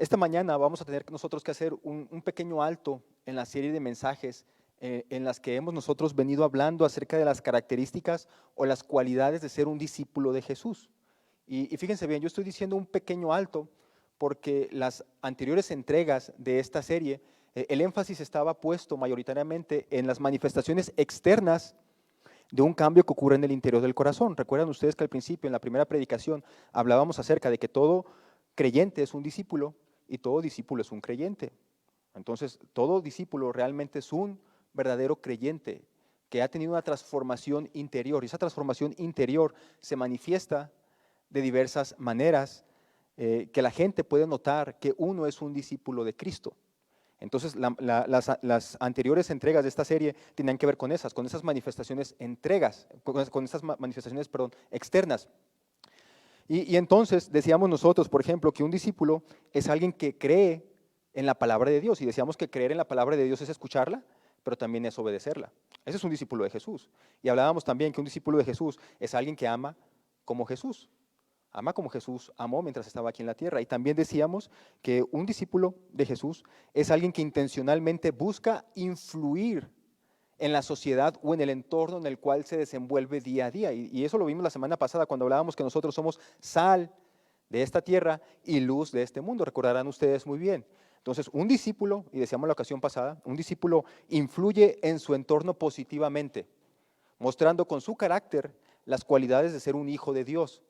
Esta mañana vamos a tener nosotros que hacer un pequeño alto en la serie de mensajes en las que hemos nosotros venido hablando acerca de las características o las cualidades de ser un discípulo de Jesús. Y fíjense bien, yo estoy diciendo un pequeño alto porque las anteriores entregas de esta serie, el énfasis estaba puesto mayoritariamente en las manifestaciones externas de un cambio que ocurre en el interior del corazón. Recuerdan ustedes que al principio, en la primera predicación, hablábamos acerca de que todo creyente es un discípulo y todo discípulo es un creyente. Entonces, todo discípulo realmente es un verdadero creyente que ha tenido una transformación interior. Y esa transformación interior se manifiesta de diversas maneras que la gente puede notar que uno es un discípulo de Cristo. Entonces, las anteriores entregas de esta serie tenían que ver con esas manifestaciones con esas manifestaciones, perdón, externas. Y entonces decíamos nosotros, por ejemplo, que un discípulo es alguien que cree en la palabra de Dios. Y decíamos que creer en la palabra de Dios es escucharla, pero también es obedecerla. Ese es un discípulo de Jesús. Y hablábamos también que un discípulo de Jesús es alguien que ama como Jesús. Ama como Jesús amó mientras estaba aquí en la tierra. Y también decíamos que un discípulo de Jesús es alguien que intencionalmente busca influir en la sociedad o en el entorno en el cual se desenvuelve día a día. Y eso lo vimos la semana pasada cuando hablábamos que nosotros somos sal de esta tierra y luz de este mundo. Recordarán ustedes muy bien. Entonces, un discípulo, y decíamos la ocasión pasada, un discípulo influye en su entorno positivamente, mostrando con su carácter las cualidades de ser un hijo de Dios.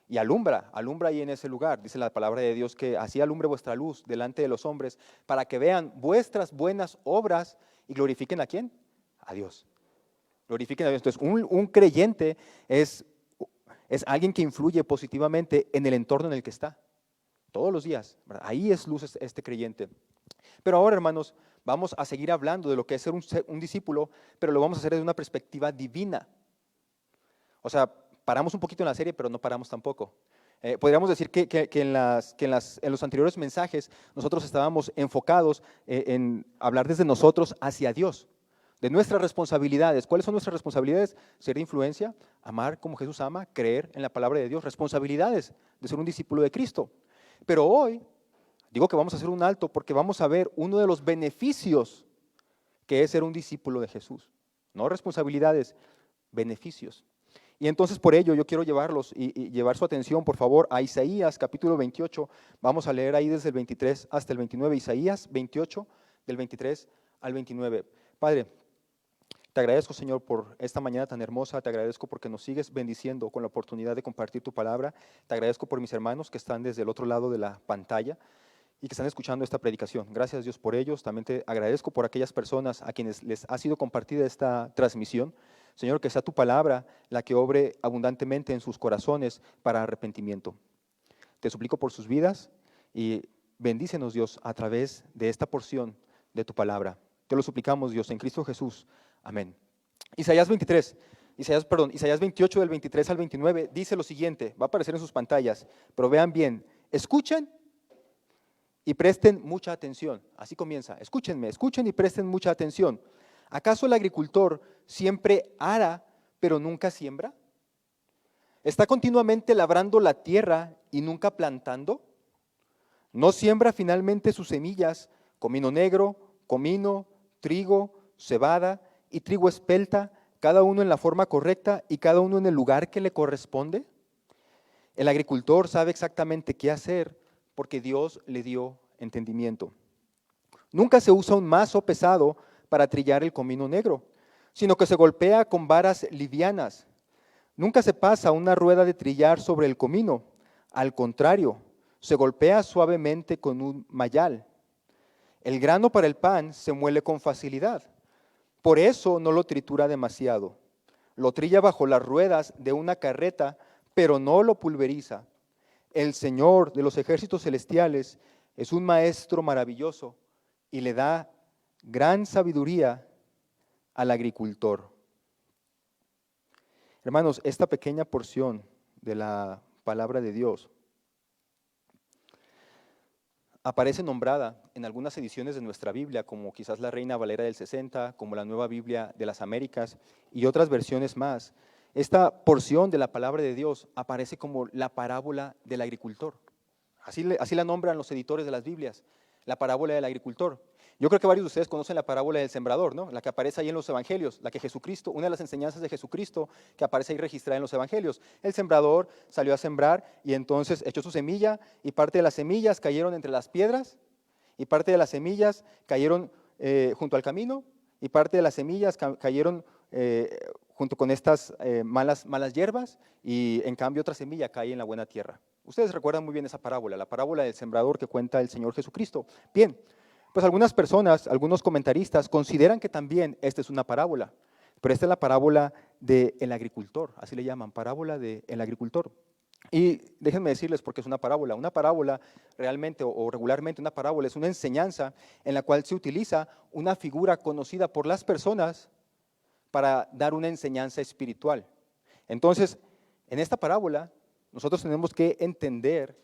Y alumbra ahí en ese lugar. Dice la palabra de Dios que así alumbre vuestra luz delante de los hombres, para que vean vuestras buenas obras y glorifiquen ¿a quién? A Dios. Glorifiquen a Dios. Entonces, un creyente es alguien que influye positivamente en el entorno en el que está, todos los días, ¿verdad? Ahí es luz este creyente. Pero ahora, hermanos, vamos a seguir hablando de lo que es ser un discípulo, pero lo vamos a hacer desde una perspectiva divina. O sea, paramos un poquito en la serie, pero no paramos tampoco. Podríamos decir que en los anteriores mensajes nosotros estábamos enfocados en hablar desde nosotros hacia Dios, de nuestras responsabilidades. ¿Cuáles son nuestras responsabilidades? Ser de influencia, amar como Jesús ama, creer en la palabra de Dios, responsabilidades de ser un discípulo de Cristo. Pero hoy, digo que vamos a hacer un alto porque vamos a ver uno de los beneficios que es ser un discípulo de Jesús. No responsabilidades, beneficios. Y entonces por ello yo quiero llevarlos y llevar su atención, por favor, a Isaías capítulo 28. Vamos a leer ahí desde el 23 hasta el 29. Isaías 28, del 23 al 29. Padre, te agradezco, Señor, por esta mañana tan hermosa. Te agradezco porque nos sigues bendiciendo con la oportunidad de compartir tu palabra. Te agradezco por mis hermanos que están desde el otro lado de la pantalla y que están escuchando esta predicación. Gracias, Dios, por ellos. También te agradezco por aquellas personas a quienes les ha sido compartida esta transmisión. Señor, que sea tu palabra la que obre abundantemente en sus corazones para arrepentimiento. Te suplico por sus vidas y bendícenos, Dios, a través de esta porción de tu palabra. Te lo suplicamos, Dios, en Cristo Jesús. Amén. Isaías 28 del 23 al 29 dice lo siguiente, va a aparecer en sus pantallas, pero vean bien, escuchen y presten mucha atención. Así comienza, escúchenme, escuchen y presten mucha atención. ¿Acaso el agricultor siempre ara, pero nunca siembra? ¿Está continuamente labrando la tierra y nunca plantando? ¿No siembra finalmente sus semillas, comino negro, comino, trigo, cebada y trigo espelta, cada uno en la forma correcta y cada uno en el lugar que le corresponde? El agricultor sabe exactamente qué hacer porque Dios le dio entendimiento. Nunca se usa un mazo pesado para trillar el comino negro, sino que se golpea con varas livianas. Nunca se pasa una rueda de trillar sobre el comino, al contrario, se golpea suavemente con un mayal. El grano para el pan se muele con facilidad, por eso no lo tritura demasiado. Lo trilla bajo las ruedas de una carreta, pero no lo pulveriza. El Señor de los ejércitos celestiales es un maestro maravilloso y le da gran sabiduría al agricultor. Hermanos, esta pequeña porción de la palabra de Dios aparece nombrada en algunas ediciones de nuestra Biblia, como quizás la Reina Valera del 60, como la Nueva Biblia de las Américas y otras versiones más. Esta porción de la palabra de Dios aparece como la parábola del agricultor. Así la nombran los editores de las Biblias, la parábola del agricultor. Yo creo que varios de ustedes conocen la parábola del sembrador, ¿no? La que aparece ahí en los evangelios, la que Jesucristo, una de las enseñanzas de Jesucristo que aparece ahí registrada en los evangelios. El sembrador salió a sembrar y entonces echó su semilla y parte de las semillas cayeron entre las piedras y parte de las semillas cayeron junto al camino y parte de las semillas cayeron junto con estas malas hierbas y en cambio otra semilla cae en la buena tierra. Ustedes recuerdan muy bien esa parábola, la parábola del sembrador que cuenta el Señor Jesucristo. Bien, pues algunas personas, algunos comentaristas consideran que también esta es una parábola, pero esta es la parábola del agricultor, así le llaman, parábola del agricultor. Y déjenme decirles por qué es una parábola realmente o regularmente una parábola es una enseñanza en la cual se utiliza una figura conocida por las personas para dar una enseñanza espiritual. Entonces, en esta parábola nosotros tenemos que entender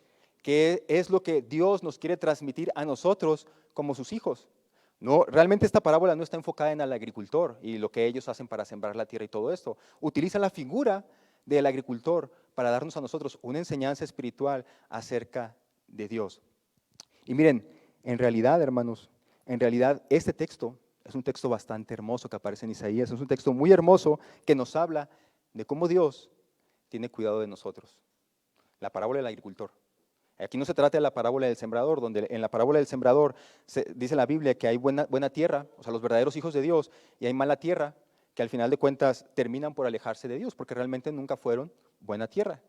qué es lo que Dios nos quiere transmitir a nosotros como sus hijos. No, realmente esta parábola no está enfocada en el agricultor y lo que ellos hacen para sembrar la tierra y todo esto. Utiliza la figura del agricultor para darnos a nosotros una enseñanza espiritual acerca de Dios. Y miren, en realidad, hermanos, este texto es un texto bastante hermoso que aparece en Isaías, es un texto muy hermoso que nos habla de cómo Dios tiene cuidado de nosotros. La parábola del agricultor. Aquí no se trata de la parábola del sembrador, donde en la parábola del sembrador dice la Biblia que hay buena tierra, o sea, los verdaderos hijos de Dios, y hay mala tierra, que al final de cuentas terminan por alejarse de Dios, porque realmente nunca fueron buena tierra.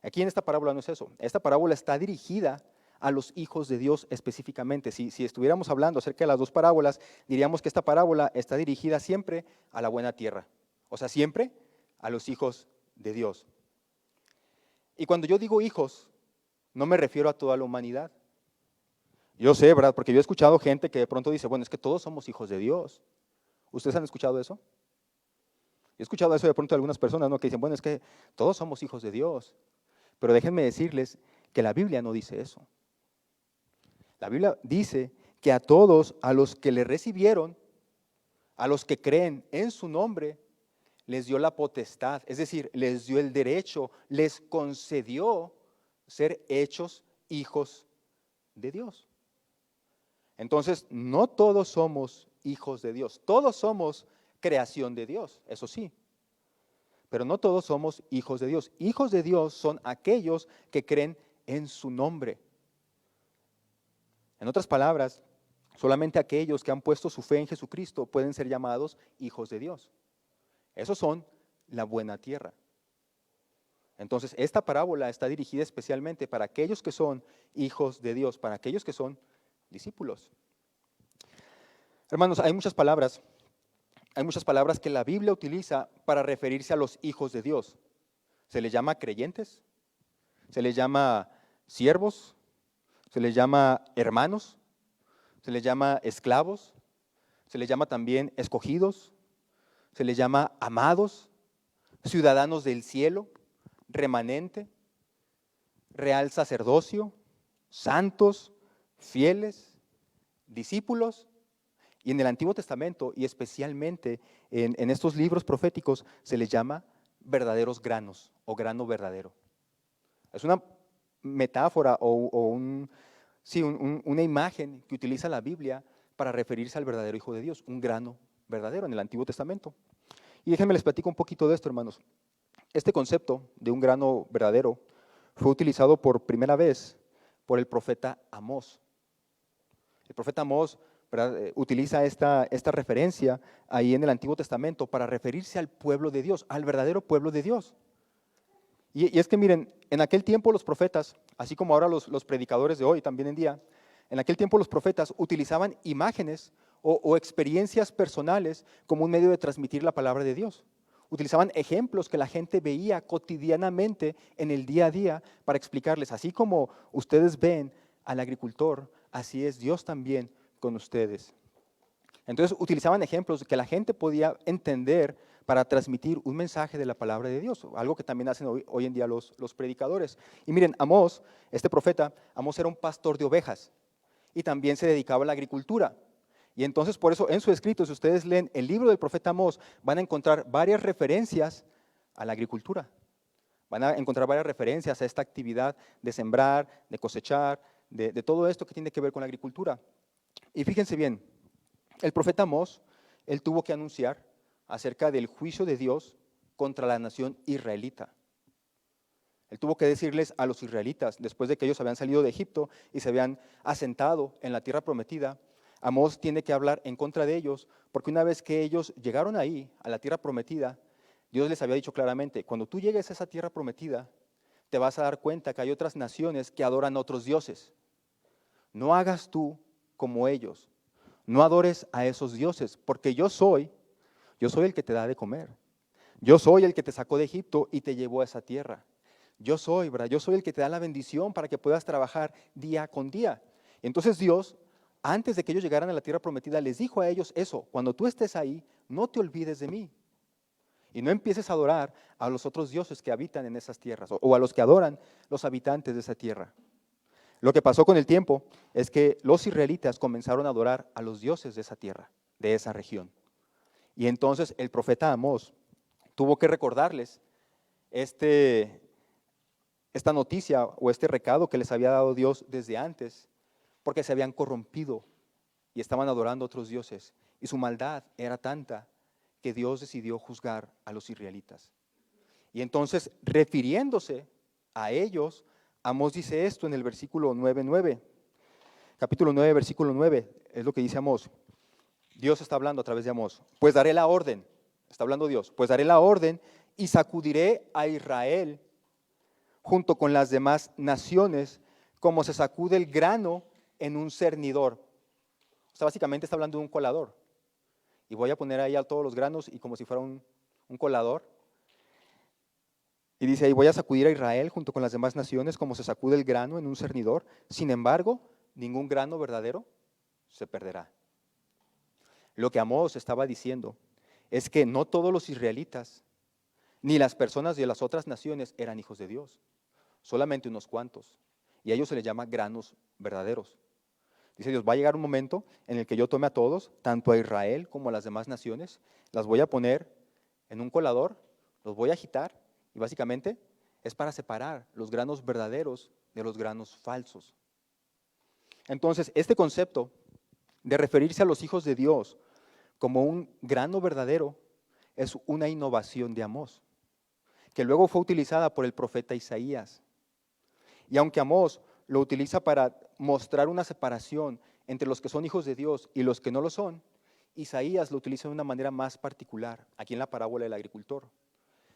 Aquí en esta parábola no es eso. Esta parábola está dirigida a los hijos de Dios específicamente. Si estuviéramos hablando acerca de las dos parábolas, diríamos que esta parábola está dirigida siempre a la buena tierra, o sea, siempre a los hijos de Dios. Y cuando yo digo hijos, no me refiero a toda la humanidad. Yo sé, ¿verdad? Porque yo he escuchado gente que de pronto dice, bueno, es que todos somos hijos de Dios. ¿Ustedes han escuchado eso? He escuchado eso de pronto de algunas personas, ¿no? Que dicen, bueno, es que todos somos hijos de Dios. Pero déjenme decirles que la Biblia no dice eso. La Biblia dice que a todos, a los que le recibieron, a los que creen en su nombre, les dio la potestad, es decir, les dio el derecho, les concedió ser hechos hijos de Dios. Entonces, no todos somos hijos de Dios, todos somos creación de Dios, eso sí, pero no todos somos hijos de Dios. Hijos de Dios son aquellos que creen en su nombre. En otras palabras, solamente aquellos que han puesto su fe en Jesucristo pueden ser llamados hijos de Dios. Esos son la buena tierra. Entonces, esta parábola está dirigida especialmente para aquellos que son hijos de Dios, para aquellos que son discípulos. Hermanos, hay muchas palabras que la Biblia utiliza para referirse a los hijos de Dios. Se les llama creyentes, se les llama siervos, se les llama hermanos, se les llama esclavos, se les llama también escogidos, se les llama amados, ciudadanos del cielo, remanente, real sacerdocio, santos, fieles, discípulos. Y en el Antiguo Testamento, y especialmente en estos libros proféticos, se les llama verdaderos granos o grano verdadero. Es una metáfora una imagen que utiliza la Biblia para referirse al verdadero Hijo de Dios, un grano verdadero en el Antiguo Testamento. Y déjenme les platico un poquito de esto, hermanos. Este concepto de un grano verdadero fue utilizado por primera vez por el profeta Amós. El profeta Amós, ¿verdad?, utiliza esta referencia ahí en el Antiguo Testamento para referirse al pueblo de Dios, al verdadero pueblo de Dios. Y es que miren, en aquel tiempo los profetas, así como ahora los predicadores de hoy también en día, en aquel tiempo los profetas utilizaban imágenes o experiencias personales como un medio de transmitir la palabra de Dios. Utilizaban ejemplos que la gente veía cotidianamente en el día a día para explicarles, así como ustedes ven al agricultor, así es Dios también con ustedes. Entonces utilizaban ejemplos que la gente podía entender para transmitir un mensaje de la palabra de Dios, algo que también hacen hoy en día los predicadores. Y miren, Amós, este profeta, Amós era un pastor de ovejas y también se dedicaba a la agricultura. Y entonces por eso en su escrito, si ustedes leen el libro del profeta Amós, van a encontrar varias referencias a la agricultura, Van a encontrar varias referencias a esta actividad de sembrar, de cosechar, de todo esto que tiene que ver con la agricultura. Y fíjense bien, el profeta Amós, él tuvo que anunciar acerca del juicio de Dios contra la nación israelita. Él tuvo que decirles a los israelitas, después de que ellos habían salido de Egipto y se habían asentado en la tierra prometida, Amós tiene que hablar en contra de ellos, porque una vez que ellos llegaron ahí, a la tierra prometida, Dios les había dicho claramente, cuando tú llegues a esa tierra prometida, te vas a dar cuenta que hay otras naciones que adoran a otros dioses. No hagas tú como ellos, no adores a esos dioses, porque yo soy el que te da de comer. Yo soy el que te sacó de Egipto y te llevó a esa tierra. Yo soy, ¿verdad? Yo soy el que te da la bendición para que puedas trabajar día con día. Entonces Dios, antes de que ellos llegaran a la tierra prometida, les dijo a ellos eso, cuando tú estés ahí, no te olvides de mí. Y no empieces a adorar a los otros dioses que habitan en esas tierras, o a los que adoran los habitantes de esa tierra. Lo que pasó con el tiempo es que los israelitas comenzaron a adorar a los dioses de esa tierra, de esa región. Y entonces el profeta Amós tuvo que recordarles esta noticia o este recado que les había dado Dios desde antes, porque se habían corrompido y estaban adorando a otros dioses. Y su maldad era tanta que Dios decidió juzgar a los israelitas. Y entonces, refiriéndose a ellos, Amós dice esto en el versículo 9:9. Capítulo 9, versículo 9, es lo que dice Amós. Dios está hablando a través de Amós. Pues daré la orden, está hablando Dios, pues daré la orden y sacudiré a Israel junto con las demás naciones, como se sacude el grano en un cernidor. O sea, básicamente está hablando de un colador. Y voy a poner ahí a todos los granos y como si fuera un colador. Y dice ahí, voy a sacudir a Israel junto con las demás naciones como se sacude el grano en un cernidor. Sin embargo, ningún grano verdadero se perderá. Lo que Amós estaba diciendo es que no todos los israelitas, ni las personas de las otras naciones eran hijos de Dios, solamente unos cuantos. Y a ellos se les llama granos verdaderos. Dice Dios, va a llegar un momento en el que yo tome a todos, tanto a Israel como a las demás naciones, las voy a poner en un colador, los voy a agitar y básicamente es para separar los granos verdaderos de los granos falsos. Entonces, este concepto de referirse a los hijos de Dios como un grano verdadero es una innovación de Amós, que luego fue utilizada por el profeta Isaías. Y aunque Amós lo utiliza para mostrar una separación entre los que son hijos de Dios y los que no lo son, Isaías lo utiliza de una manera más particular, aquí en la parábola del agricultor.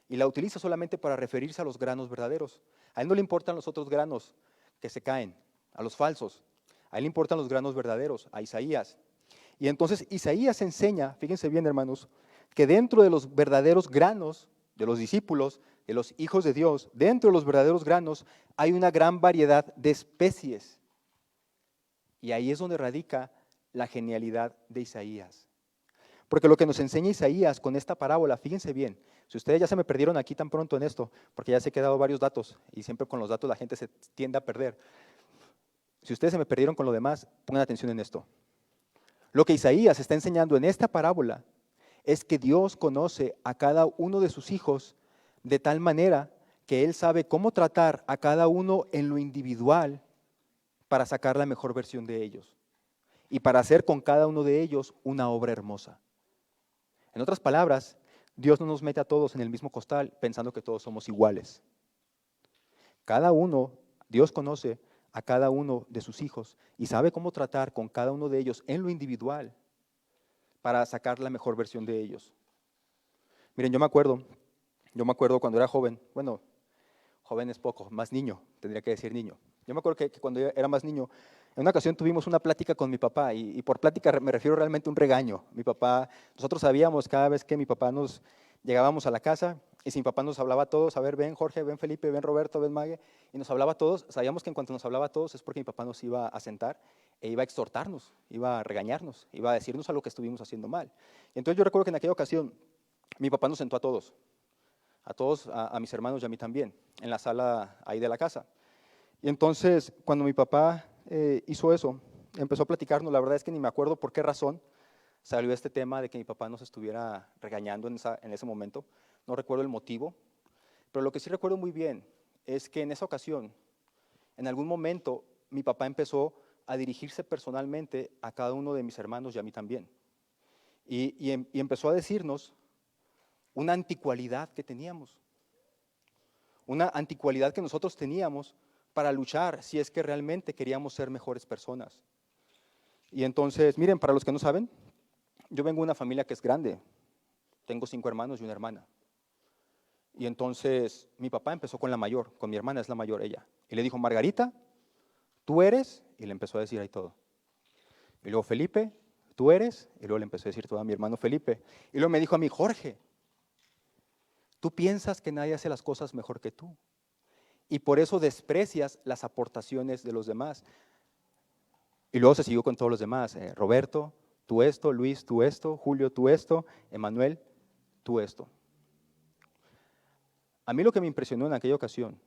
Y la utiliza solamente para referirse a los granos verdaderos. A él no le importan los otros granos que se caen, a los falsos. A él le importan los granos verdaderos, a Isaías. Y entonces Isaías enseña, fíjense bien hermanos, que dentro de los verdaderos granos de los discípulos, de los hijos de Dios, dentro de los verdaderos granos hay una gran variedad de especies. Y ahí es donde radica la genialidad de Isaías. Porque lo que nos enseña Isaías con esta parábola, fíjense bien, si ustedes ya se me perdieron aquí tan pronto en esto, porque ya se he quedado varios datos y siempre con los datos la gente se tiende a perder. Si ustedes se me perdieron con lo demás, pongan atención en esto. Lo que Isaías está enseñando en esta parábola es que Dios conoce a cada uno de sus hijos de tal manera que Él sabe cómo tratar a cada uno en lo individual para sacar la mejor versión de ellos y para hacer con cada uno de ellos una obra hermosa. En otras palabras, Dios no nos mete a todos en el mismo costal pensando que todos somos iguales. Cada uno, Dios conoce a cada uno de sus hijos y sabe cómo tratar con cada uno de ellos en lo individual para sacar la mejor versión de ellos. Miren, yo me acuerdo cuando era joven, bueno, joven es poco, más niño, tendría que decir niño. Yo me acuerdo que cuando yo era más niño, en una ocasión tuvimos una plática con mi papá y por plática me refiero realmente a un regaño. Nosotros sabíamos cada vez que mi papá llegábamos a la casa y si mi papá nos hablaba a todos, a ver, ven Jorge, ven Felipe, ven Roberto, ven Mague, y nos hablaba a todos, sabíamos que en cuanto nos hablaba a todos es porque mi papá nos iba a sentar e iba a exhortarnos, iba a regañarnos, iba a decirnos algo que estuvimos haciendo mal. Y entonces yo recuerdo que en aquella ocasión mi papá nos sentó a todos, a mis hermanos y a mí también, en la sala ahí de la casa. Y entonces, cuando mi papá hizo eso, empezó a platicarnos, la verdad es que ni me acuerdo por qué razón salió este tema de que mi papá nos estuviera regañando en ese momento, no recuerdo el motivo, Pero lo que sí recuerdo muy bien es que en esa ocasión, en algún momento, mi papá empezó a dirigirse personalmente a cada uno de mis hermanos y a mí también. Y empezó a decirnos una anticualidad que teníamos, una anticualidad que nosotros teníamos para luchar si es que realmente queríamos ser mejores personas. Y entonces, miren, para los que no saben, yo vengo de una familia que es grande, tengo 5 hermanos y una hermana. Y entonces mi papá empezó con la mayor, con mi hermana es la mayor ella. Y le dijo, Margarita, tú eres, y le empezó a decir ahí todo. Y luego Felipe, tú eres, y luego le empezó a decir todo a mi hermano Felipe. Y luego me dijo a mí, Jorge, tú piensas que nadie hace las cosas mejor que tú. Y por eso desprecias las aportaciones de los demás. Y luego se siguió con todos los demás. Roberto, tú esto, Luis, tú esto, Julio, tú esto, Emanuel, tú esto. A mí lo que me impresionó en aquella ocasión,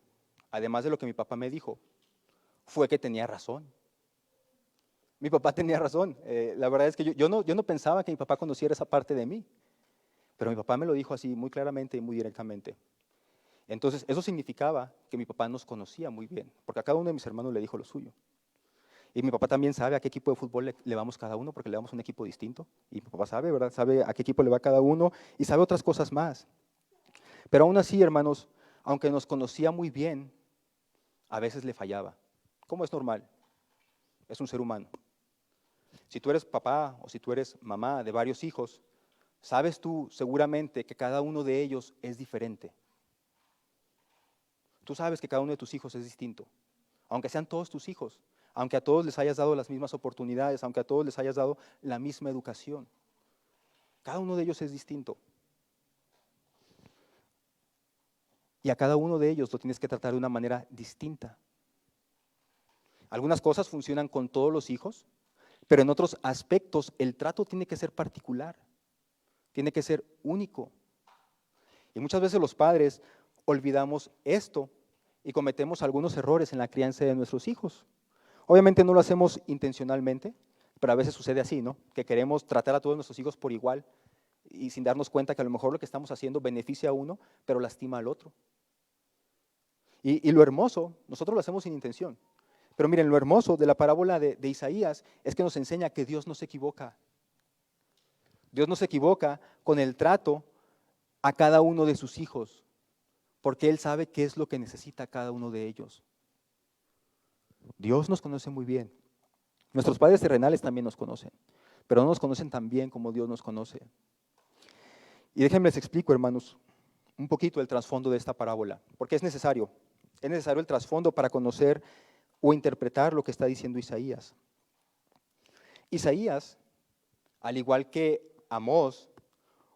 además de lo que mi papá me dijo, fue que tenía razón. Mi papá tenía razón. La verdad es que yo no pensaba que mi papá conociera esa parte de mí, pero mi papá me lo dijo así muy claramente y muy directamente. Entonces, eso significaba que mi papá nos conocía muy bien, porque a cada uno de mis hermanos le dijo lo suyo. Y mi papá también sabe a qué equipo de fútbol le vamos cada uno, porque le damos un equipo distinto. Y mi papá sabe, ¿verdad? Sabe a qué equipo le va cada uno y sabe otras cosas más. Pero aún así, hermanos, aunque nos conocía muy bien, a veces le fallaba. ¿Cómo es normal? Es un ser humano. Si tú eres papá o si tú eres mamá de varios hijos, sabes tú seguramente que cada uno de ellos es diferente. Tú sabes que cada uno de tus hijos es distinto, aunque sean todos tus hijos, aunque a todos les hayas dado las mismas oportunidades, aunque a todos les hayas dado la misma educación. Cada uno de ellos es distinto. Y a cada uno de ellos lo tienes que tratar de una manera distinta. Algunas cosas funcionan con todos los hijos, pero en otros aspectos el trato tiene que ser particular, tiene que ser único. Y muchas veces los padres olvidamos esto y cometemos algunos errores en la crianza de nuestros hijos. Obviamente no lo hacemos intencionalmente, pero a veces sucede así, ¿no? Que queremos tratar a todos nuestros hijos por igual y sin darnos cuenta que a lo mejor lo que estamos haciendo beneficia a uno, pero lastima al otro. Y lo hermoso, nosotros lo hacemos sin intención, pero miren, lo hermoso de la parábola de Isaías es que nos enseña que Dios no se equivoca. Dios no se equivoca con el trato a cada uno de sus hijos, porque Él sabe qué es lo que necesita cada uno de ellos. Dios nos conoce muy bien. Nuestros padres terrenales también nos conocen, pero no nos conocen tan bien como Dios nos conoce. Y déjenme les explico, hermanos, un poquito el trasfondo de esta parábola, porque es necesario el trasfondo para conocer o interpretar lo que está diciendo Isaías. Isaías, al igual que Amós,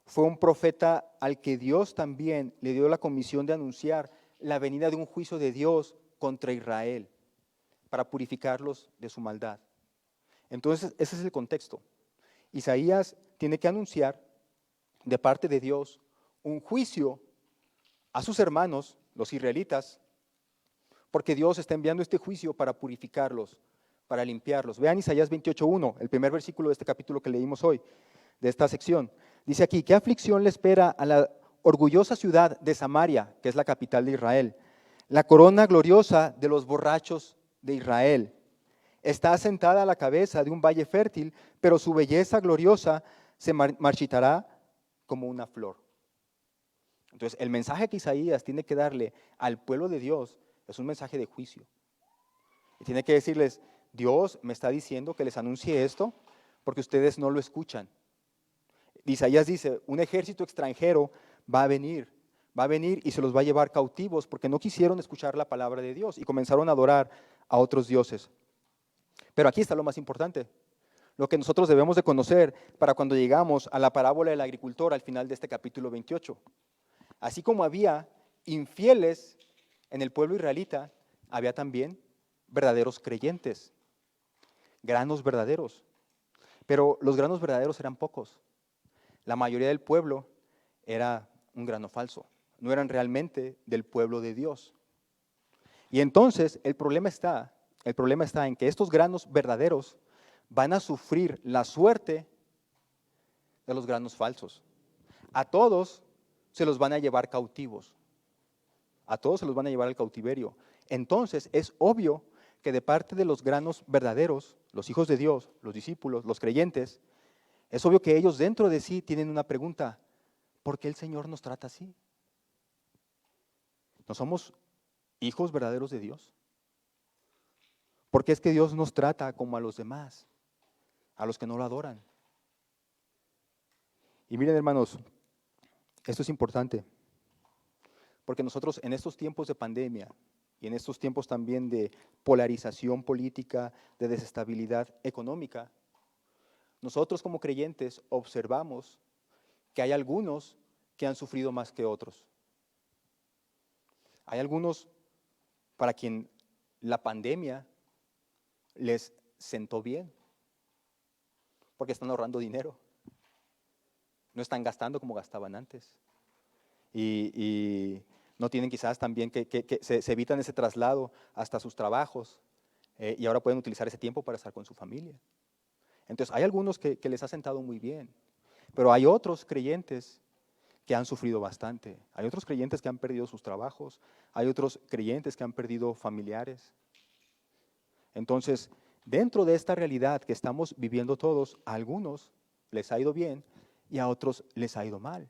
fue un profeta al que Dios también le dio la comisión de anunciar la venida de un juicio de Dios contra Israel para purificarlos de su maldad. Entonces, ese es el contexto. Isaías tiene que anunciar de parte de Dios un juicio a sus hermanos, los israelitas, porque Dios está enviando este juicio para purificarlos, para limpiarlos. Vean Isaías 28:1, el primer versículo de este capítulo que leímos hoy, de esta sección. Dice aquí, ¿qué aflicción le espera a la orgullosa ciudad de Samaria, que es la capital de Israel? La corona gloriosa de los borrachos de Israel. Está asentada a la cabeza de un valle fértil, pero su belleza gloriosa se marchitará como una flor. Entonces, el mensaje que Isaías tiene que darle al pueblo de Dios es un mensaje de juicio. Y tiene que decirles, Dios me está diciendo que les anuncie esto porque ustedes no lo escuchan. Isaías dice, un ejército extranjero va a venir y se los va a llevar cautivos porque no quisieron escuchar la palabra de Dios y comenzaron a adorar a otros dioses. Pero aquí está lo más importante, lo que nosotros debemos de conocer para cuando llegamos a la parábola del agricultor al final de este capítulo 28. Así como había infieles en el pueblo israelita, había también verdaderos creyentes, granos verdaderos. Pero los granos verdaderos eran pocos. La mayoría del pueblo era un grano falso, no eran realmente del pueblo de Dios. Y entonces el problema está en que estos granos verdaderos van a sufrir la suerte de los granos falsos. A todos se los van a llevar cautivos. A todos se los van a llevar al cautiverio. Entonces es obvio que de parte de los granos verdaderos, los hijos de Dios, los discípulos, los creyentes, es obvio que ellos dentro de sí tienen una pregunta: ¿por qué el Señor nos trata así? ¿No somos hijos verdaderos de Dios? ¿Por qué es que Dios nos trata como a los demás, a los que no lo adoran? Y miren, hermanos, esto es importante, porque nosotros en estos tiempos de pandemia y en estos tiempos también de polarización política, de desestabilidad económica, nosotros como creyentes observamos que hay algunos que han sufrido más que otros. Hay algunos para quien la pandemia les sentó bien, porque están ahorrando dinero, no están gastando como gastaban antes, y no tienen quizás también que se evitan ese traslado hasta sus trabajos, y ahora pueden utilizar ese tiempo para estar con su familia. Entonces hay algunos que les ha sentado muy bien, pero hay otros creyentes que han sufrido bastante. Hay otros creyentes que han perdido sus trabajos, hay otros creyentes que han perdido familiares. Entonces, dentro de esta realidad que estamos viviendo todos, a algunos les ha ido bien y a otros les ha ido mal.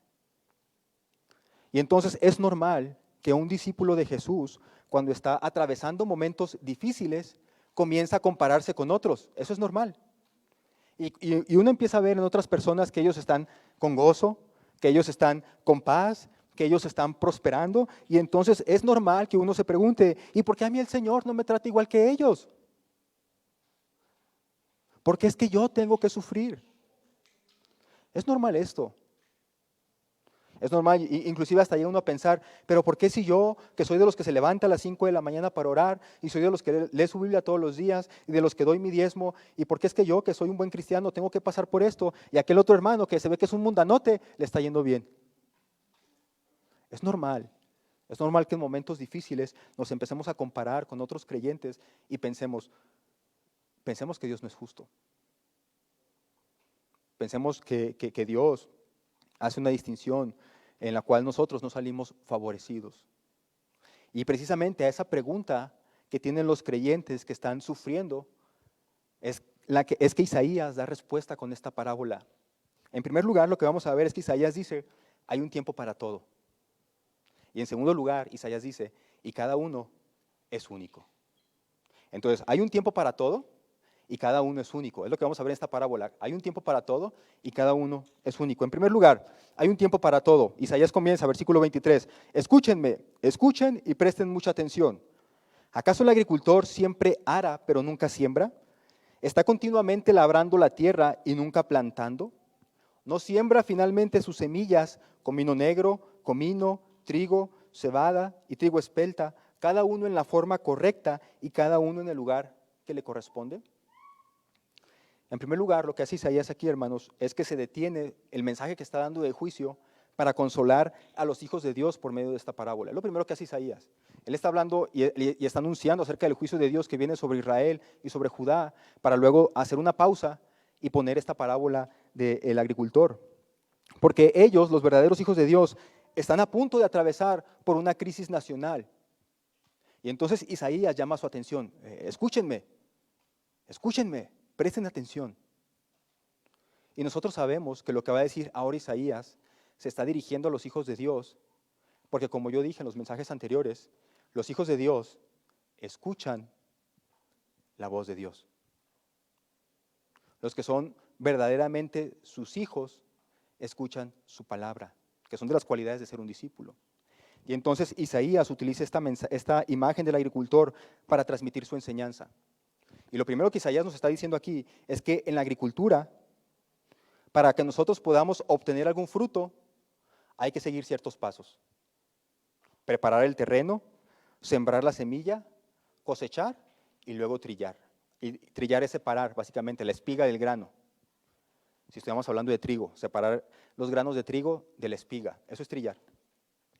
Y entonces es normal que un discípulo de Jesús, cuando está atravesando momentos difíciles, comienza a compararse con otros. Eso es normal. Y uno empieza a ver en otras personas que ellos están con gozo, que ellos están con paz, que ellos están prosperando, y entonces es normal que uno se pregunte: ¿y por qué a mí el Señor no me trata igual que ellos? ¿Por qué es que yo tengo que sufrir? Es normal esto. Es normal, inclusive hasta llega uno a pensar: pero ¿por qué si yo, que soy de los que se levanta a las 5 de la mañana para orar, y soy de los que lee su Biblia todos los días, y de los que doy mi diezmo, y por qué es que yo, que soy un buen cristiano, tengo que pasar por esto, y aquel otro hermano que se ve que es un mundanote, le está yendo bien? Es normal. Es normal que en momentos difíciles nos empecemos a comparar con otros creyentes y pensemos que Dios no es justo. Pensemos que Dios hace una distinción en la cual nosotros no salimos favorecidos. Y precisamente a esa pregunta que tienen los creyentes que están sufriendo es que Isaías da respuesta con esta parábola. En primer lugar, lo que vamos a ver es que Isaías dice: hay un tiempo para todo. Y en segundo lugar, Isaías dice: y cada uno es único. Entonces, hay un tiempo para todo y cada uno es único. Es lo que vamos a ver en esta parábola. Hay un tiempo para todo y cada uno es único. En primer lugar, hay un tiempo para todo. Isaías comienza, versículo 23. Escúchenme, escuchen y presten mucha atención. ¿Acaso el agricultor siempre ara, pero nunca siembra? ¿Está continuamente labrando la tierra y nunca plantando? ¿No siembra finalmente sus semillas, comino negro, comino, trigo, cebada y trigo espelta, cada uno en la forma correcta y cada uno en el lugar que le corresponde? En primer lugar, lo que hace Isaías aquí, hermanos, es que se detiene el mensaje que está dando de juicio para consolar a los hijos de Dios por medio de esta parábola. Es lo primero que hace Isaías. Él está hablando y está anunciando acerca del juicio de Dios que viene sobre Israel y sobre Judá, para luego hacer una pausa y poner esta parábola del agricultor. Porque ellos, los verdaderos hijos de Dios, están a punto de atravesar por una crisis nacional. Y entonces Isaías llama su atención: escúchenme, escúchenme, presten atención. Y nosotros sabemos que lo que va a decir ahora Isaías se está dirigiendo a los hijos de Dios, porque como yo dije en los mensajes anteriores, los hijos de Dios escuchan la voz de Dios. Los que son verdaderamente sus hijos escuchan su palabra, que son de las cualidades de ser un discípulo. Y entonces Isaías utiliza esta imagen del agricultor para transmitir su enseñanza. Y lo primero que Isaías nos está diciendo aquí es que en la agricultura, para que nosotros podamos obtener algún fruto, hay que seguir ciertos pasos. Preparar el terreno, sembrar la semilla, cosechar y luego trillar. Y trillar es separar básicamente la espiga del grano. Si estamos hablando de trigo, separar los granos de trigo de la espiga, eso es trillar.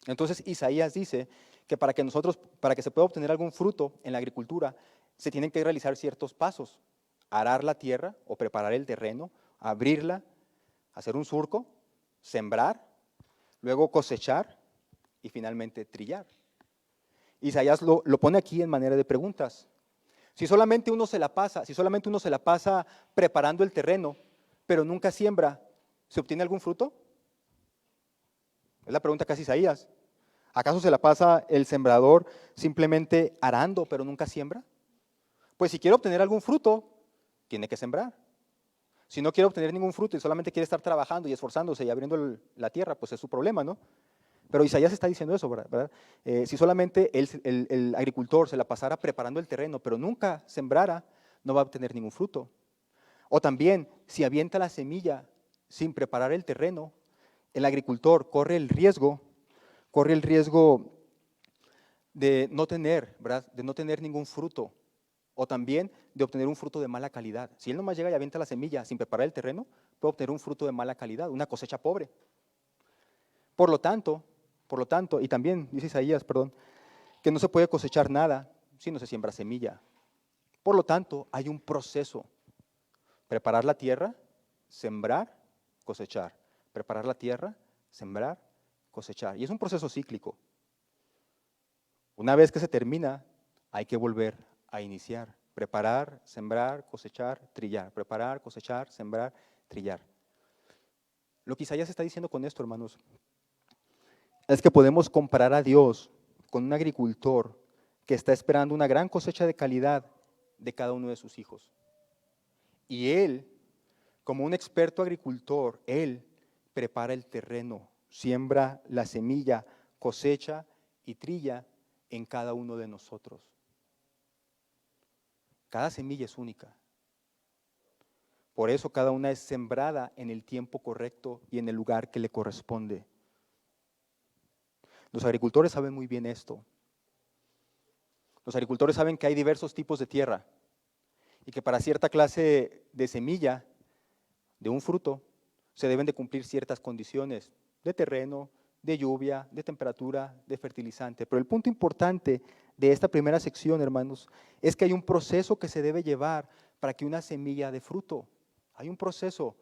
Entonces Isaías dice que para que se pueda obtener algún fruto en la agricultura, se tienen que realizar ciertos pasos: arar la tierra o preparar el terreno, abrirla, hacer un surco, sembrar, luego cosechar y finalmente trillar. Isaías lo pone aquí en manera de preguntas. Si solamente uno se la pasa preparando el terreno, pero nunca siembra, ¿se obtiene algún fruto? Es la pregunta que hace Isaías. ¿Acaso se la pasa el sembrador simplemente arando, pero nunca siembra? Pues si quiere obtener algún fruto, tiene que sembrar. Si no quiere obtener ningún fruto y solamente quiere estar trabajando y esforzándose y abriendo la tierra, pues es su problema, ¿no? Pero Isaías está diciendo eso, ¿verdad? Si solamente el agricultor se la pasara preparando el terreno, pero nunca sembrara, no va a obtener ningún fruto. O también, si avienta la semilla sin preparar el terreno, el agricultor corre el riesgo de no tener, ¿verdad? De no tener ningún fruto, o también de obtener un fruto de mala calidad. Si él nomás llega y avienta la semilla sin preparar el terreno, puede obtener un fruto de mala calidad, una cosecha pobre. Por lo tanto, y también dice Isaías, que no se puede cosechar nada si no se siembra semilla. Por lo tanto, hay un proceso: preparar la tierra, sembrar, cosechar. Preparar la tierra, sembrar, cosechar. Y es un proceso cíclico. Una vez que se termina, hay que volver a iniciar. Preparar, sembrar, cosechar, trillar. Preparar, cosechar, sembrar, trillar. Lo que Isaías está diciendo con esto, hermanos, es que podemos comparar a Dios con un agricultor que está esperando una gran cosecha de calidad de cada uno de sus hijos. Y Él, como un experto agricultor, Él prepara el terreno, siembra la semilla, cosecha y trilla en cada uno de nosotros. Cada semilla es única. Por eso cada una es sembrada en el tiempo correcto y en el lugar que le corresponde. Los agricultores saben muy bien esto. Los agricultores saben que hay diversos tipos de tierra y que para cierta clase de semilla, de un fruto, se deben de cumplir ciertas condiciones de terreno, de lluvia, de temperatura, de fertilizante. Pero el punto importante de esta primera sección, hermanos, es que hay un proceso que se debe llevar para que una semilla dé fruto. Hay un proceso,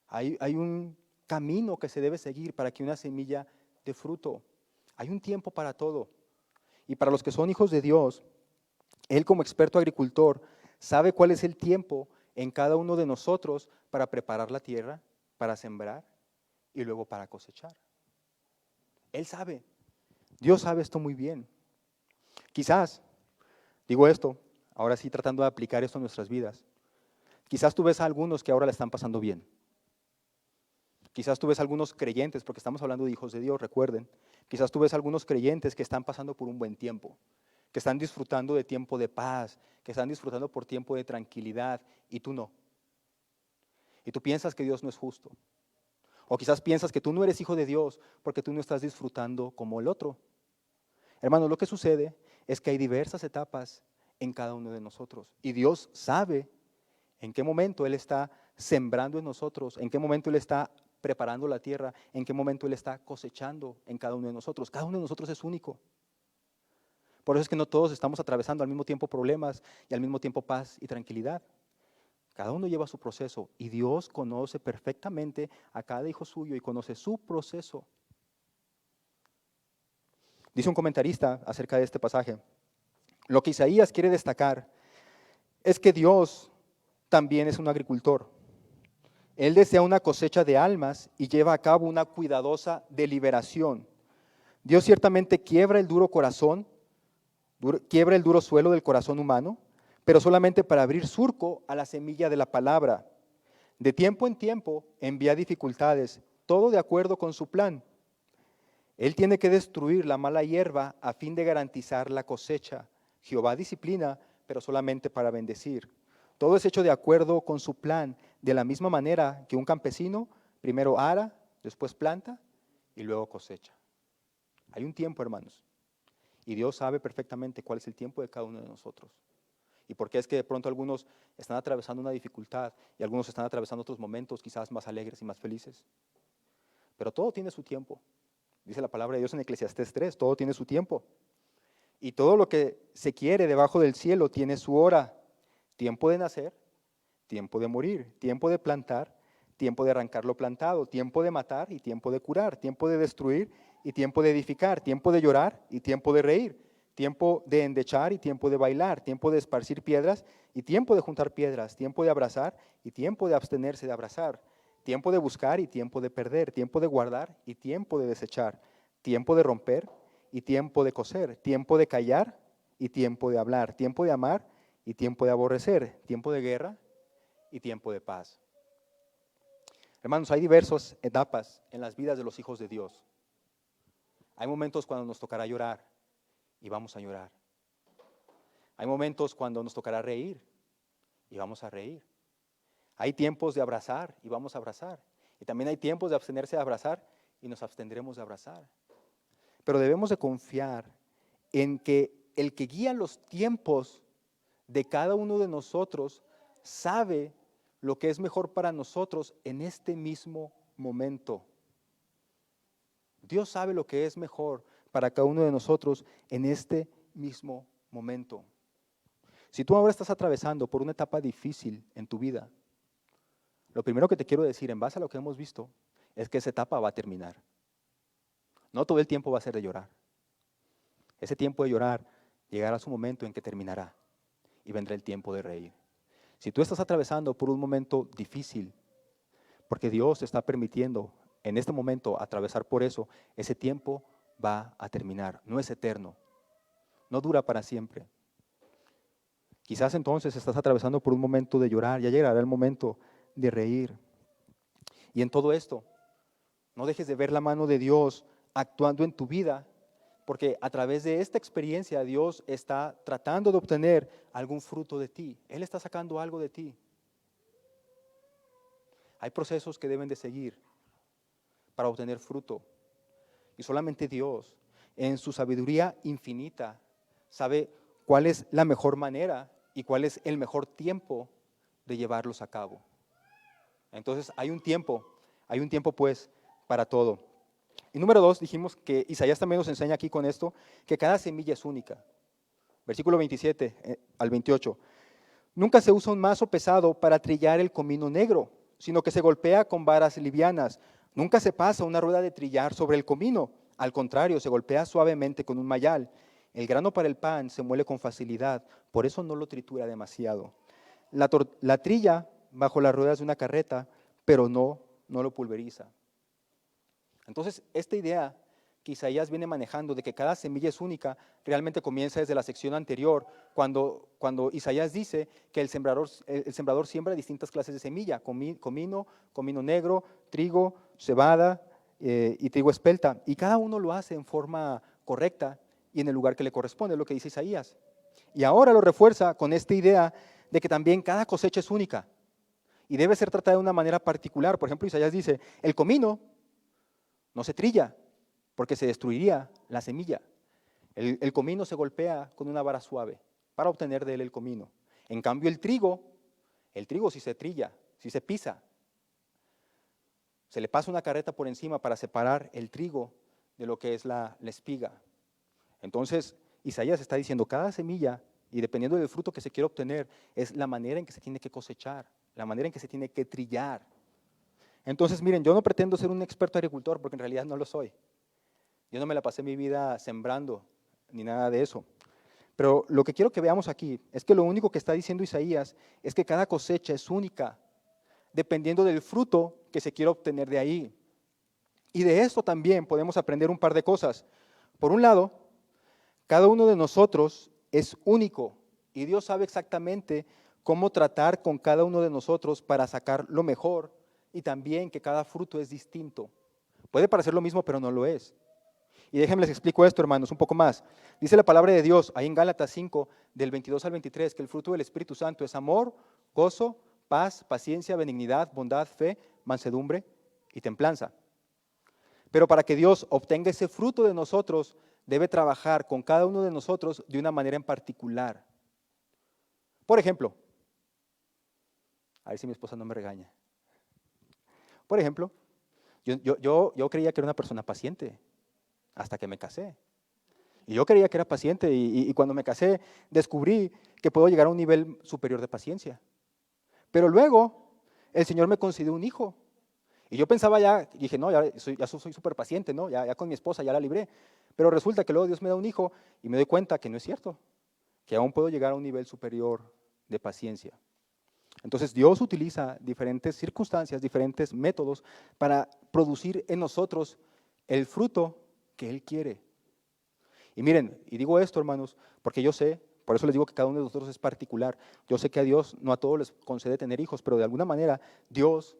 hay un camino que se debe seguir para que una semilla dé fruto. Hay un tiempo para todo. Y para los que son hijos de Dios, Él como experto agricultor sabe cuál es el tiempo en cada uno de nosotros para preparar la tierra, para sembrar y luego para cosechar. Él sabe, Dios sabe esto muy bien. Quizás, digo esto, ahora sí tratando de aplicar esto a nuestras vidas, quizás tú ves a algunos que ahora la están pasando bien. Quizás tú ves a algunos creyentes, porque estamos hablando de hijos de Dios, recuerden. Quizás tú ves a algunos creyentes que están pasando por un buen tiempo, que están disfrutando de tiempo de paz, que están disfrutando por tiempo de tranquilidad, y tú no. Y tú piensas que Dios no es justo. O quizás piensas que tú no eres hijo de Dios porque tú no estás disfrutando como el otro. Hermanos, lo que sucede es que hay diversas etapas en cada uno de nosotros. Y Dios sabe en qué momento Él está sembrando en nosotros, en qué momento Él está preparando la tierra, en qué momento Él está cosechando en cada uno de nosotros. Cada uno de nosotros es único. Por eso es que no todos estamos atravesando al mismo tiempo problemas y al mismo tiempo paz y tranquilidad. Cada uno lleva su proceso y Dios conoce perfectamente a cada hijo suyo y conoce su proceso. Dice un comentarista acerca de este pasaje: lo que Isaías quiere destacar es que Dios también es un agricultor. Él desea una cosecha de almas y lleva a cabo una cuidadosa deliberación. Dios ciertamente quiebra el duro corazón, quiebra el duro suelo del corazón humano, pero solamente para abrir surco a la semilla de la palabra. De tiempo en tiempo envía dificultades, todo de acuerdo con su plan. Él tiene que destruir la mala hierba a fin de garantizar la cosecha. Jehová disciplina, pero solamente para bendecir. Todo es hecho de acuerdo con su plan, de la misma manera que un campesino primero ara, después planta y luego cosecha. Hay un tiempo, hermanos, y Dios sabe perfectamente cuál es el tiempo de cada uno de nosotros. Y por qué es que de pronto algunos están atravesando una dificultad y algunos están atravesando otros momentos quizás más alegres y más felices. Pero todo tiene su tiempo. Dice la palabra de Dios en Eclesiastés 3, todo tiene su tiempo. Y todo lo que se quiere debajo del cielo tiene su hora. Tiempo de nacer, tiempo de morir, tiempo de plantar, tiempo de arrancar lo plantado, tiempo de matar y tiempo de curar, tiempo de destruir y tiempo de edificar, tiempo de llorar y tiempo de reír, tiempo de endechar y tiempo de bailar, tiempo de esparcir piedras y tiempo de juntar piedras, tiempo de abrazar y tiempo de abstenerse de abrazar, tiempo de buscar y tiempo de perder, tiempo de guardar y tiempo de desechar, tiempo de romper y tiempo de coser, tiempo de callar y tiempo de hablar, tiempo de amar y tiempo de aborrecer, tiempo de guerra y tiempo de paz. Hermanos, hay diversas etapas en las vidas de los hijos de Dios. Hay momentos cuando nos tocará llorar y vamos a llorar. Hay momentos cuando nos tocará reír y vamos a reír. Hay tiempos de abrazar y vamos a abrazar. Y también hay tiempos de abstenerse de abrazar y nos abstendremos de abrazar. Pero debemos de confiar en que el que guía los tiempos de cada uno de nosotros sabe lo que es mejor para nosotros en este mismo momento. Dios sabe lo que es mejor para cada uno de nosotros en este mismo momento. Si tú ahora estás atravesando por una etapa difícil en tu vida, lo primero que te quiero decir en base a lo que hemos visto es que esa etapa va a terminar. No todo el tiempo va a ser de llorar. Ese tiempo de llorar llegará su momento en que terminará y vendrá el tiempo de reír. Si tú estás atravesando por un momento difícil, porque Dios te está permitiendo en este momento atravesar por eso, ese tiempo va a terminar, no es eterno, no dura para siempre. Quizás entonces estás atravesando por un momento de llorar, ya llegará el momento de reír. Y en todo esto, no dejes de ver la mano de Dios actuando en tu vida, porque a través de esta experiencia Dios está tratando de obtener algún fruto de ti. Él está sacando algo de ti. Hay procesos que deben de seguir para obtener fruto. Y solamente Dios, en su sabiduría infinita, sabe cuál es la mejor manera y cuál es el mejor tiempo de llevarlos a cabo. Entonces hay un tiempo pues para todo. Y número 2, dijimos que Isaías también nos enseña aquí con esto, que cada semilla es única. Versículo 27 al 28. Nunca se usa un mazo pesado para trillar el comino negro, sino que se golpea con varas livianas. Nunca se pasa una rueda de trillar sobre el comino. Al contrario, se golpea suavemente con un mayal. El grano para el pan se muele con facilidad, por eso no lo tritura demasiado. La trilla bajo las ruedas de una carreta, pero no lo pulveriza. Entonces, esta idea que Isaías viene manejando de que cada semilla es única, realmente comienza desde la sección anterior, cuando Isaías dice que el sembrador siembra distintas clases de semilla, comino negro, trigo, cebada y trigo espelta, y cada uno lo hace en forma correcta y en el lugar que le corresponde, es lo que dice Isaías. Y ahora lo refuerza con esta idea de que también cada cosecha es única y debe ser tratada de una manera particular. Por ejemplo, Isaías dice, el comino no se trilla, porque se destruiría la semilla. El comino se golpea con una vara suave para obtener de él el comino. En cambio, el trigo sí se trilla, sí se pisa. Se le pasa una carreta por encima para separar el trigo de lo que es la espiga. Entonces, Isaías está diciendo, cada semilla, y dependiendo del fruto que se quiere obtener, es la manera en que se tiene que cosechar, la manera en que se tiene que trillar. Entonces, miren, yo no pretendo ser un experto agricultor porque en realidad no lo soy. Yo no me la pasé mi vida sembrando ni nada de eso. Pero lo que quiero que veamos aquí es que lo único que está diciendo Isaías es que cada cosecha es única, dependiendo del fruto que se quiera obtener de ahí. Y de esto también podemos aprender un par de cosas. Por un lado, cada uno de nosotros es único y Dios sabe exactamente cómo tratar con cada uno de nosotros para sacar lo mejor y también que cada fruto es distinto. Puede parecer lo mismo, pero no lo es. Y déjenme les explico esto, hermanos, un poco más. Dice la palabra de Dios, ahí en Gálatas 5, del 22 al 23, que el fruto del Espíritu Santo es amor, gozo, paz, paciencia, benignidad, bondad, fe, mansedumbre y templanza. Pero para que Dios obtenga ese fruto de nosotros, debe trabajar con cada uno de nosotros de una manera en particular. Por ejemplo, a ver si mi esposa no me regaña. Por ejemplo, yo creía que era una persona paciente hasta que me casé. Y yo creía que era paciente y cuando me casé descubrí que puedo llegar a un nivel superior de paciencia. Pero luego el Señor me concedió un hijo Y yo pensaba ya, dije, no, ya soy súper paciente, ¿no? Ya con mi esposa ya la libré. Pero resulta que luego Dios me da un hijo y me doy cuenta que no es cierto, que aún puedo llegar a un nivel superior de paciencia. Entonces Dios utiliza diferentes circunstancias, diferentes métodos para producir en nosotros el fruto que Él quiere. Y miren, y digo esto, hermanos, porque yo sé, por eso les digo que cada uno de nosotros es particular. Yo sé que a Dios no a todos les concede tener hijos, pero de alguna manera Dios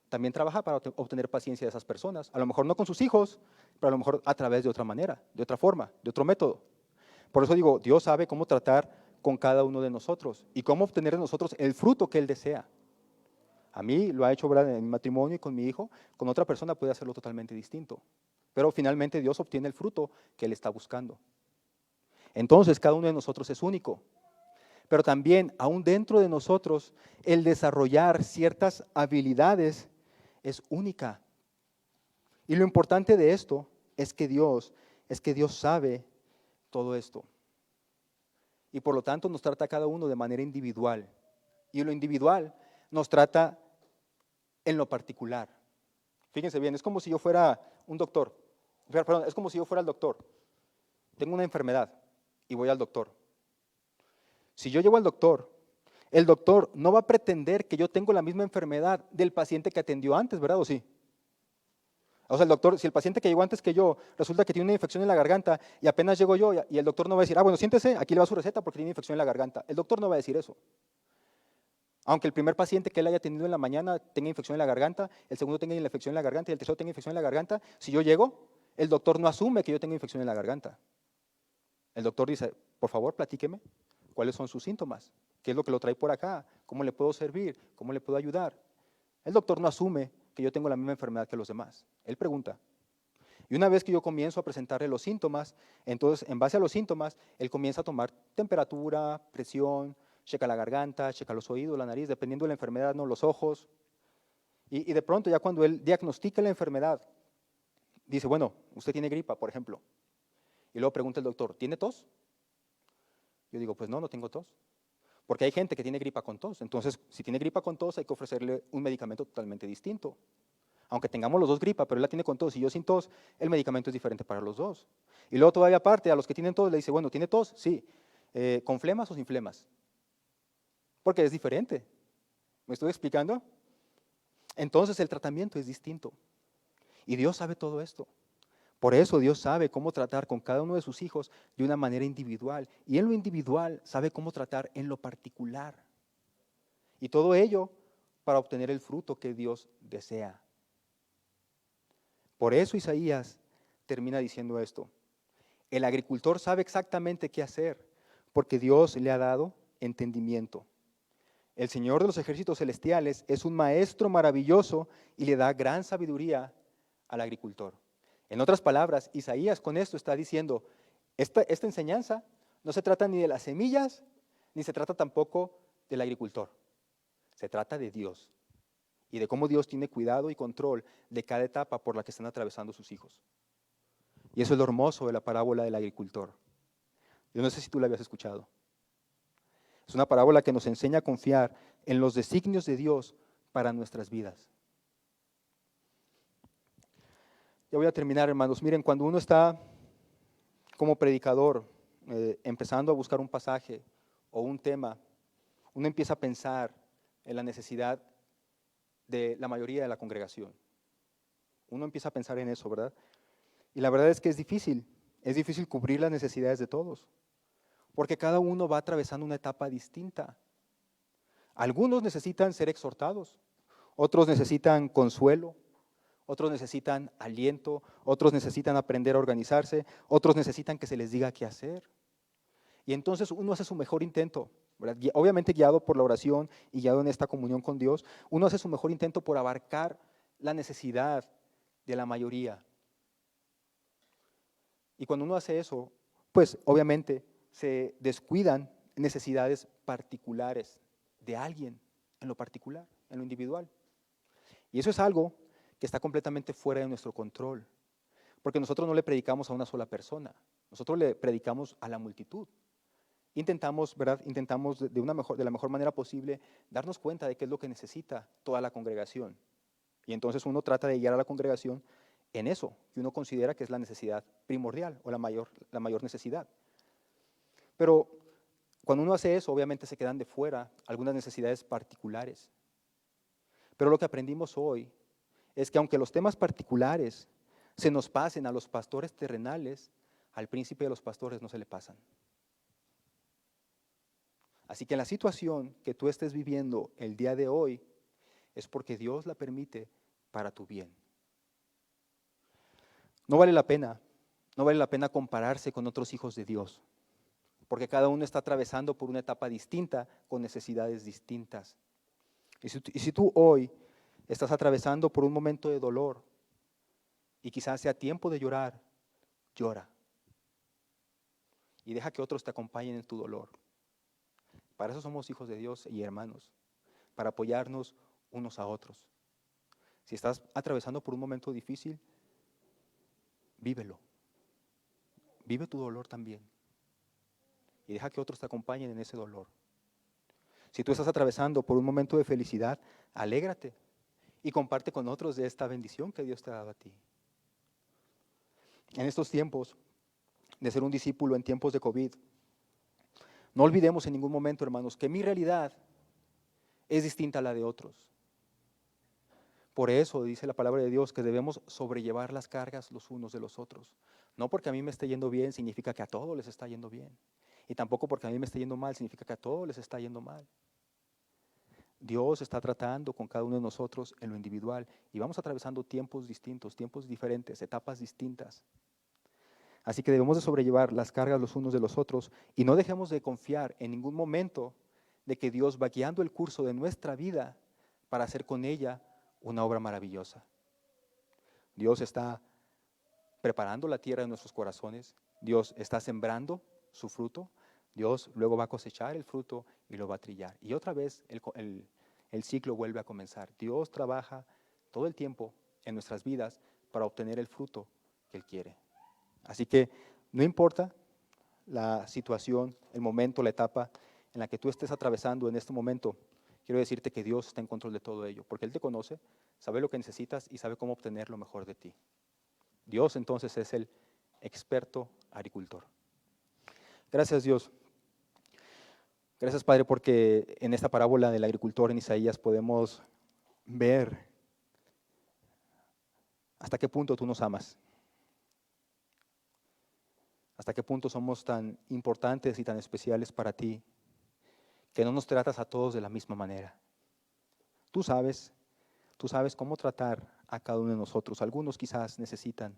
también trabaja para obtener paciencia de esas personas. A lo mejor no con sus hijos, pero a lo mejor a través de otra manera, de otra forma, de otro método. Por eso digo, Dios sabe cómo tratar con cada uno de nosotros y cómo obtener de nosotros el fruto que Él desea. A mí lo ha hecho, ¿verdad?, en mi matrimonio y con mi hijo, con otra persona puede hacerlo totalmente distinto. Pero finalmente Dios obtiene el fruto que Él está buscando. Entonces cada uno de nosotros es único. Pero también, aún dentro de nosotros, el desarrollar ciertas habilidades es única. Y lo importante de esto es que Dios sabe todo esto. Y por lo tanto nos trata a cada uno de manera individual. Y lo individual nos trata en lo particular. Fíjense bien, es como si yo fuera un doctor. Perdón, es como si yo fuera el doctor. Tengo una enfermedad y voy al doctor. Si yo llego al doctor, el doctor no va a pretender que yo tengo la misma enfermedad del paciente que atendió antes, ¿verdad? ¿O sí? O sea, el doctor, si el paciente que llegó antes que yo resulta que tiene una infección en la garganta y apenas llego yo y el doctor no va a decir, bueno, siéntese, aquí le va su receta porque tiene infección en la garganta. El doctor no va a decir eso. Aunque el primer paciente que él haya tenido en la mañana tenga infección en la garganta, el segundo tenga infección en la garganta y el tercero tenga infección en la garganta, si yo llego, el doctor no asume que yo tengo infección en la garganta. El doctor dice, por favor, platíqueme, ¿cuáles son sus síntomas? ¿Qué es lo que lo trae por acá? ¿Cómo le puedo servir? ¿Cómo le puedo ayudar? El doctor no asume que yo tengo la misma enfermedad que los demás. Él pregunta. Y una vez que yo comienzo a presentarle los síntomas, entonces en base a los síntomas, él comienza a tomar temperatura, presión, checa la garganta, checa los oídos, la nariz, dependiendo de la enfermedad, ¿no?, los ojos. Y de pronto ya cuando él diagnostica la enfermedad, dice, bueno, usted tiene gripa, por ejemplo. Y luego pregunta el doctor, ¿tiene tos? Yo digo, pues no, no tengo tos. Porque hay gente que tiene gripa con tos. Entonces, si tiene gripa con tos, hay que ofrecerle un medicamento totalmente distinto. Aunque tengamos los dos gripa, pero él la tiene con tos y yo sin tos, el medicamento es diferente para los dos. Y luego todavía aparte, a los que tienen tos le dice, bueno, ¿tiene tos? Sí. ¿Con flemas o sin flemas? Porque es diferente. ¿Me estoy explicando? Entonces el tratamiento es distinto. Y Dios sabe todo esto. Por eso Dios sabe cómo tratar con cada uno de sus hijos de una manera individual. Y en lo individual sabe cómo tratar en lo particular. Y todo ello para obtener el fruto que Dios desea. Por eso Isaías termina diciendo esto. El agricultor sabe exactamente qué hacer, porque Dios le ha dado entendimiento. El Señor de los ejércitos celestiales es un maestro maravilloso y le da gran sabiduría al agricultor. En otras palabras, Isaías con esto está diciendo, esta enseñanza no se trata ni de las semillas, ni se trata tampoco del agricultor. Se trata de Dios y de cómo Dios tiene cuidado y control de cada etapa por la que están atravesando sus hijos. Y eso es lo hermoso de la parábola del agricultor. Yo no sé si tú la habías escuchado. Es una parábola que nos enseña a confiar en los designios de Dios para nuestras vidas. Ya voy a terminar, hermanos. Miren, cuando uno está como predicador, empezando a buscar un pasaje o un tema, uno empieza a pensar en la necesidad de la mayoría de la congregación. Uno empieza a pensar en eso, ¿verdad? Y la verdad es que es difícil cubrir las necesidades de todos, porque cada uno va atravesando una etapa distinta. Algunos necesitan ser exhortados, otros necesitan consuelo, otros necesitan aliento, otros necesitan aprender a organizarse, otros necesitan que se les diga qué hacer. Y entonces uno hace su mejor intento, ¿verdad? Obviamente guiado por la oración y guiado en esta comunión con Dios, uno hace su mejor intento por abarcar la necesidad de la mayoría. Y cuando uno hace eso, pues obviamente se descuidan necesidades particulares de alguien, en lo particular, en lo individual. Y eso es algo que está completamente fuera de nuestro control, porque nosotros no le predicamos a una sola persona, nosotros le predicamos a la multitud. Intentamos, ¿verdad? Intentamos de la mejor manera posible darnos cuenta de qué es lo que necesita toda la congregación. Y entonces uno trata de guiar a la congregación en eso que uno considera que es la necesidad primordial o la mayor necesidad. Pero cuando uno hace eso, obviamente se quedan de fuera algunas necesidades particulares. Pero lo que aprendimos hoy es que aunque los temas particulares se nos pasen a los pastores terrenales, al príncipe de los pastores no se le pasan. Así que la situación que tú estés viviendo el día de hoy es porque Dios la permite para tu bien. No vale la pena compararse con otros hijos de Dios, porque cada uno está atravesando por una etapa distinta, con necesidades distintas. Y si tú hoy estás atravesando por un momento de dolor y quizás sea tiempo de llorar, llora. Y deja que otros te acompañen en tu dolor. Para eso somos hijos de Dios y hermanos, para apoyarnos unos a otros. Si estás atravesando por un momento difícil, vívelo. Vive tu dolor también. Y deja que otros te acompañen en ese dolor. Si tú estás atravesando por un momento de felicidad, alégrate y comparte con otros de esta bendición que Dios te ha dado a ti. En estos tiempos de ser un discípulo en tiempos de COVID, no olvidemos en ningún momento, hermanos, que mi realidad es distinta a la de otros. Por eso dice la palabra de Dios que debemos sobrellevar las cargas los unos de los otros. No porque a mí me esté yendo bien significa que a todos les está yendo bien. Y tampoco porque a mí me esté yendo mal significa que a todos les está yendo mal. Dios está tratando con cada uno de nosotros en lo individual y vamos atravesando tiempos distintos, tiempos diferentes, etapas distintas. Así que debemos de sobrellevar las cargas los unos de los otros y no dejemos de confiar en ningún momento de que Dios va guiando el curso de nuestra vida para hacer con ella una obra maravillosa. Dios está preparando la tierra de nuestros corazones, Dios está sembrando su fruto, Dios luego va a cosechar el fruto y lo va a trillar. Y otra vez el ciclo vuelve a comenzar. Dios trabaja todo el tiempo en nuestras vidas para obtener el fruto que Él quiere. Así que no importa la situación, el momento, la etapa en la que tú estés atravesando en este momento, quiero decirte que Dios está en control de todo ello, porque Él te conoce, sabe lo que necesitas y sabe cómo obtener lo mejor de ti. Dios entonces es el experto agricultor. Gracias Dios. Gracias Padre porque en esta parábola del agricultor en Isaías podemos ver hasta qué punto tú nos amas. Hasta qué punto somos tan importantes y tan especiales para ti, que no nos tratas a todos de la misma manera. Tú sabes cómo tratar a cada uno de nosotros. Algunos quizás necesitan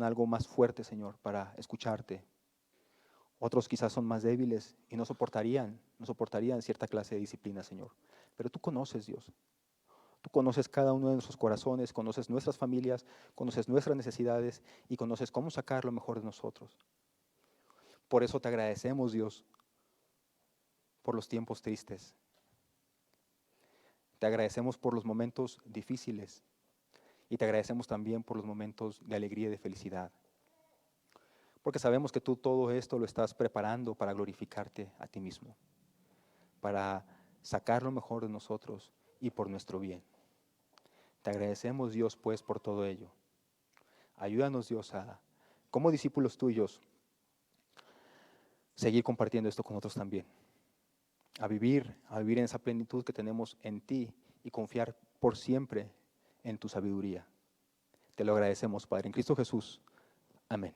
algo más fuerte, Señor, para escucharte. Otros quizás son más débiles y no soportarían cierta clase de disciplina, Señor. Pero tú conoces, Dios. Tú conoces cada uno de nuestros corazones, conoces nuestras familias, conoces nuestras necesidades y conoces cómo sacar lo mejor de nosotros. Por eso te agradecemos, Dios, por los tiempos tristes. Te agradecemos por los momentos difíciles y te agradecemos también por los momentos de alegría y de felicidad. Porque sabemos que tú todo esto lo estás preparando para glorificarte a ti mismo, para sacar lo mejor de nosotros y por nuestro bien. Te agradecemos, Dios, pues, por todo ello. Ayúdanos, Dios, como discípulos tuyos, seguir compartiendo esto con otros también. A vivir en esa plenitud que tenemos en ti y confiar por siempre en tu sabiduría. Te lo agradecemos, Padre, en Cristo Jesús. Amén.